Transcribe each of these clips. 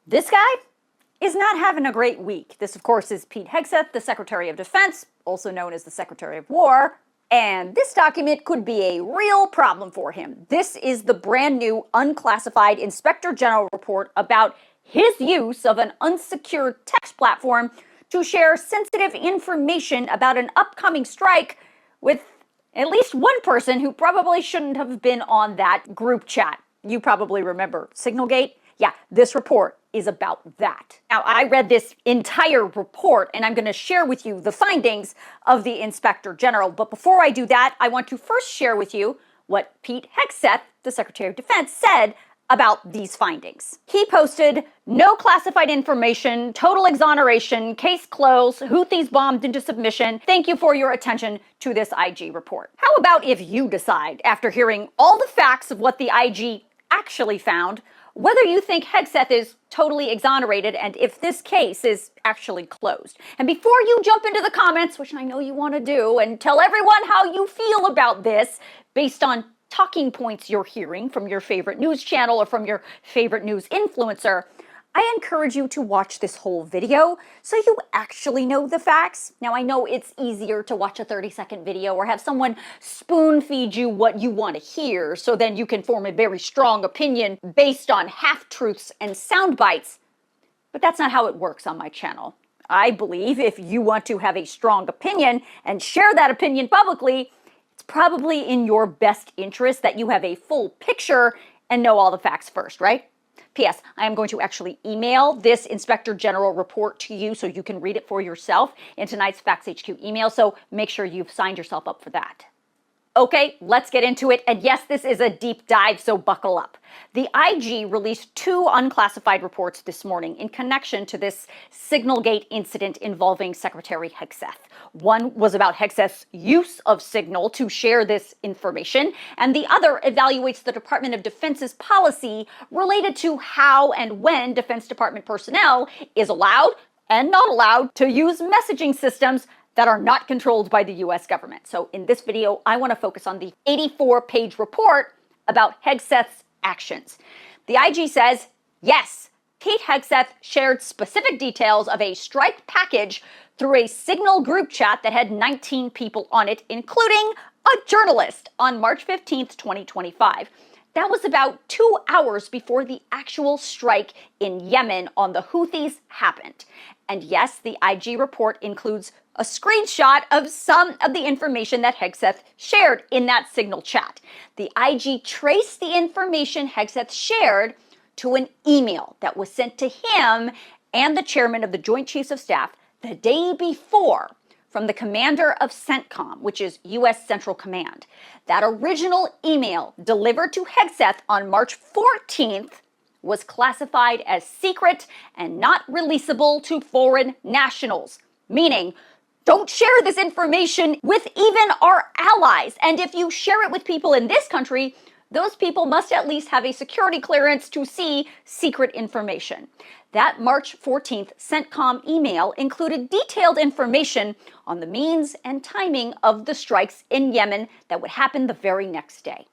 This guy is not having a great week. This, of course, is Pete Hegseth, the Secretary of Defense, also known as the Secretary of War. And this document could be a real problem for him. This is the brand new unclassified Inspector General report about his use of an unsecured text platform to share sensitive information about an upcoming strike with at least one person who probably shouldn't have been on that group chat. You probably remember Signalgate. Yeah, this report is about that. Now, I read this entire report, and I'm going to share with you the findings of the Inspector General. But before I do that, I want to first share with you what Pete Hegseth, the Secretary of Defense, said about these findings. He posted, "No classified information, total exoneration, case closed, Houthis bombed into submission. Thank you for your attention to this IG report." How about if you decide, after hearing all the facts of what the IG actually found, whether you think Hegseth is totally exonerated and if this case is actually closed. And before you jump into the comments, which I know you want to do, and tell everyone how you feel about this based on talking points you're hearing from your favorite news channel or from your favorite news influencer, I encourage you to watch this whole video so you actually know the facts. Now, I know it's easier to watch a 30-second video or have someone spoon feed you what you want to hear so then you can form a very strong opinion based on half-truths and sound bites, but that's not how it works on my channel. I believe if you want to have a strong opinion and share that opinion publicly, it's probably in your best interest that you have a full picture and know all the facts first, right? P.S. I am going to actually email this Inspector General report to you so you can read it for yourself in tonight's Facts HQ email, so make sure you've signed yourself up for that. Okay, let's get into it. And yes, this is a deep dive, so buckle up. The IG released 2 unclassified reports this morning in connection to this Signalgate incident involving Secretary Hegseth. One was about Hegseth's use of Signal to share this information, and the other evaluates the Department of Defense's policy related to how and when Defense Department personnel is allowed and not allowed to use messaging systems that are not controlled by the US government. So in this video, I want to focus on the 84-page report about Hegseth's actions. The IG says, yes, Pete Hegseth shared specific details of a strike package through a Signal group chat that had 19 people on it, including a journalist, on March 15th, 2025. That was about 2 hours before the actual strike in Yemen on the Houthis happened. And yes, the IG report includes a screenshot of some of the information that Hegseth shared in that Signal chat. The IG traced the information Hegseth shared to an email that was sent to him and the chairman of the Joint Chiefs of Staff the day before from the commander of CENTCOM, which is U.S. Central Command. That original email delivered to Hegseth on March 14th was classified as secret and not releasable to foreign nationals, meaning don't share this information with even our allies. And if you share it with people in this country, those people must at least have a security clearance to see secret information. That March 14th CENTCOM email included detailed information on the means and timing of the strikes in Yemen that would happen the very next day.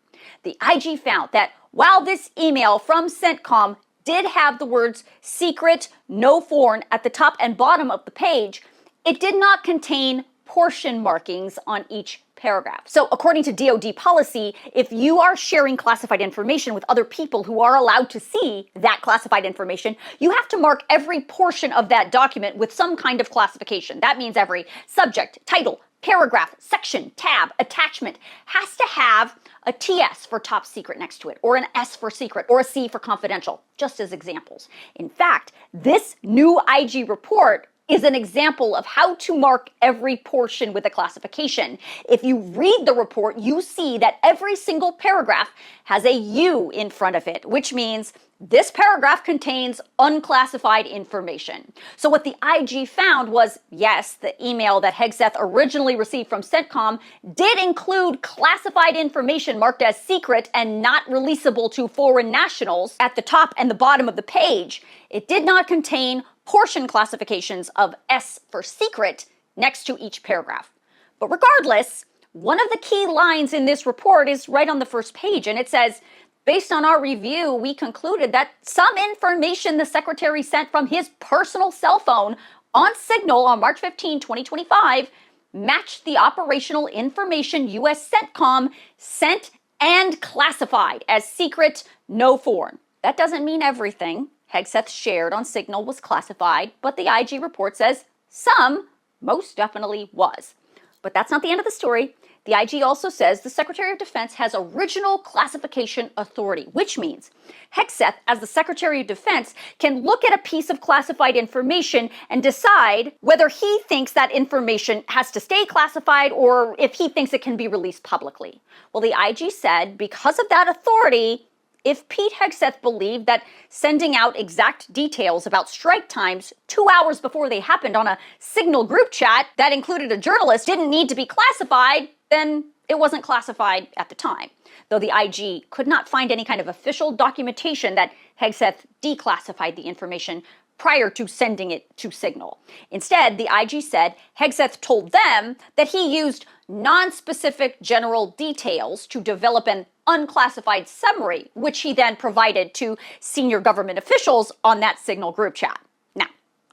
The IG found that while this email from CENTCOM did have the words secret, no foreign at the top and bottom of the page, it did not contain portion markings on each paragraph. So according to DoD policy, if you are sharing classified information with other people who are allowed to see that classified information, you have to mark every portion of that document with some kind of classification. That means every subject, title, paragraph, section, tab, attachment has to have a TS for top secret next to it, or an S for secret, or a C for confidential, just as examples. In fact, this new IG report is an example of how to mark every portion with a classification. If you read the report, you see that every single paragraph has a U in front of it, which means this paragraph contains unclassified information. So what the IG found was, yes, the email that Hegseth originally received from CENTCOM did include classified information marked as secret and not releasable to foreign nationals at the top and the bottom of the page. It did not contain portion classifications of S for secret next to each paragraph. But regardless, one of the key lines in this report is right on the first page, and it says, Based on our review, we concluded that some information the secretary sent from his personal cell phone on Signal on March 15, 2025, matched the operational information U.S. CENTCOM sent and classified as secret, no foreign. That doesn't mean everything Hegseth shared on Signal was classified, but the IG report says some most definitely was. But that's not the end of the story. The IG also says the Secretary of Defense has original classification authority, which means Hegseth, as the Secretary of Defense, can look at a piece of classified information and decide whether he thinks that information has to stay classified or if he thinks it can be released publicly. Well, the IG said because of that authority, if Pete Hegseth believed that sending out exact details about strike times 2 hours before they happened on a Signal group chat that included a journalist didn't need to be classified, then it wasn't classified at the time. Though the IG could not find any kind of official documentation that Hegseth declassified the information prior to sending it to Signal. Instead, the IG said Hegseth told them that he used non-specific general details to develop an unclassified summary, which he then provided to senior government officials on that Signal group chat. Now,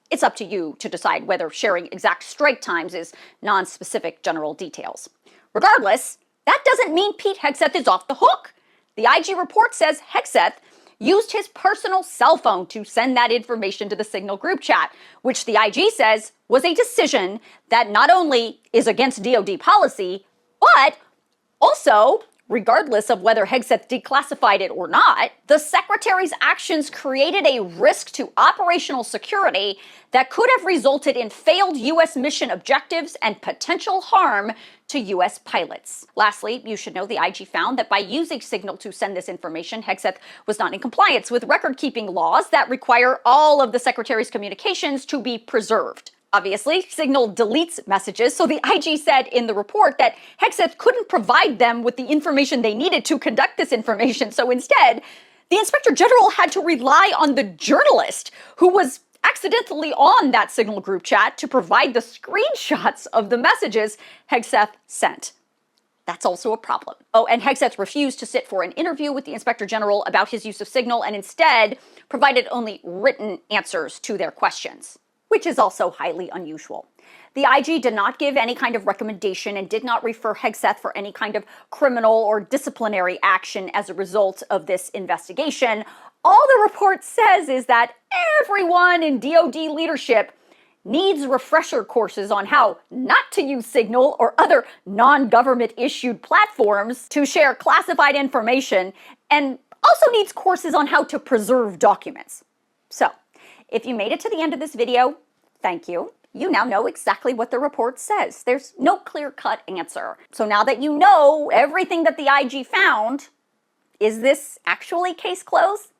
it's up to you to decide whether sharing exact strike times is non-specific general details. Regardless, that doesn't mean Pete Hegseth is off the hook. The IG report says Hegseth used his personal cell phone to send that information to the Signal group chat, which the IG says was a decision that not only is against DoD policy, but also, regardless of whether Hegseth declassified it or not, the secretary's actions created a risk to operational security that could have resulted in failed U.S. mission objectives and potential harm to U.S. pilots. Lastly, you should know the IG found that by using Signal to send this information, Hegseth was not in compliance with record-keeping laws that require all of the secretary's communications to be preserved. Obviously, Signal deletes messages, so the IG said in the report that Hegseth couldn't provide them with the information they needed to conduct this information, so instead, the Inspector General had to rely on the journalist who was accidentally on that Signal group chat to provide the screenshots of the messages Hegseth sent. That's also a problem. Oh, and Hegseth refused to sit for an interview with the Inspector General about his use of Signal and instead provided only written answers to their questions, which is also highly unusual. The IG did not give any kind of recommendation and did not refer Hegseth for any kind of criminal or disciplinary action as a result of this investigation. All the report says is that everyone in DoD leadership needs refresher courses on how not to use Signal or other non-government issued platforms to share classified information, and also needs courses on how to preserve documents. So, if you made it to the end of this video, thank you. You now know exactly what the report says. There's no clear-cut answer. So now that you know everything that the IG found, is this actually case closed?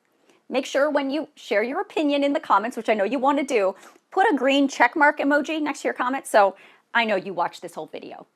Make sure when you share your opinion in the comments, which I know you want to do, put a green checkmark emoji next to your comment so I know you watched this whole video.